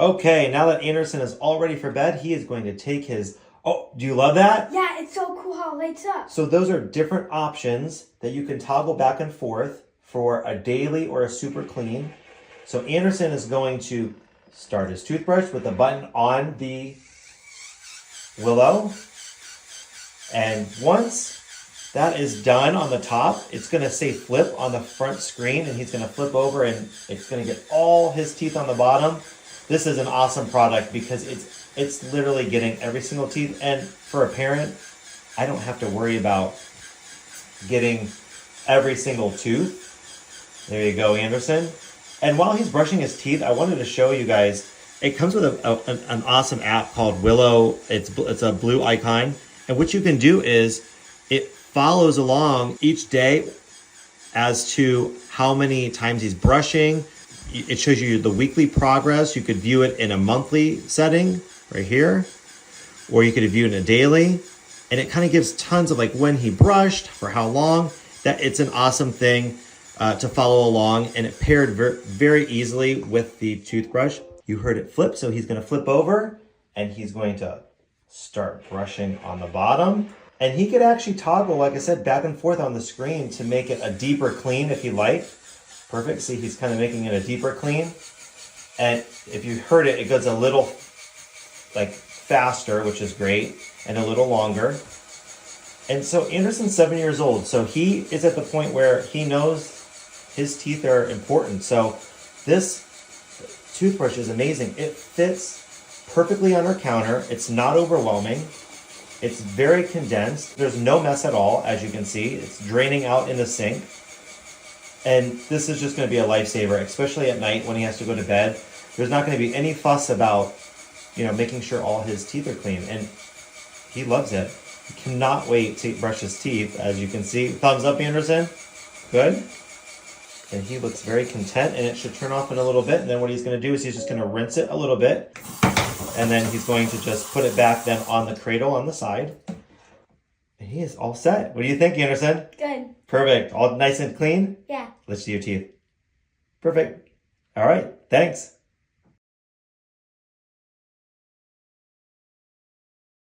Okay, now that Anderson is all ready for bed, he is going to take his... Oh, do you love that? Yeah, it's so cool how it lights up. So those are different options that you can toggle back and forth for a daily or a super clean. So Anderson is going to start his toothbrush with the button on the Willo. And once that is done on the top, it's going to say flip on the front screen, and he's going to flip over and it's going to get all his teeth on the bottom. This is an awesome product because it's literally getting every single teeth. And for a parent, I don't have to worry about getting every single tooth. There you go, Anderson. And while he's brushing his teeth, I wanted to show you guys, it comes with an awesome app called Willo. It's a blue icon. And what you can do is it follows along each day as to how many times he's brushing. It shows you the weekly progress. You could view it in a monthly setting right here, or you could view it in a daily. And it kind of gives tons of like when he brushed, for how long. That it's an awesome thing to follow along, and it paired very easily with the toothbrush. You heard it flip, so he's going to flip over and he's going to start brushing on the bottom. And he could actually toggle, like I said, back and forth on the screen to make it a deeper clean if you like. Perfect. See, he's kind of making it a deeper clean. And if you heard it, it goes a little like faster, which is great, and a little longer. And so Anderson's 7 years old. So he is at the point where he knows his teeth are important. So this toothbrush is amazing. It fits perfectly on our counter. It's not overwhelming. It's very condensed. There's no mess at all, as you can see. It's draining out in the sink. And this is just going to be a lifesaver, especially at night when he has to go to bed. There's not going to be any fuss about, making sure all his teeth are clean. And he loves it. He cannot wait to brush his teeth, as you can see. Thumbs up, Anderson. Good. And he looks very content, and it should turn off in a little bit. And then what he's going to do is he's just going to rinse it a little bit. And then he's going to just put it back then on the cradle on the side. And he is all set. What do you think, Anderson? Good. Perfect. All nice and clean? Yeah. Let's do your teeth. Perfect. All right. Thanks.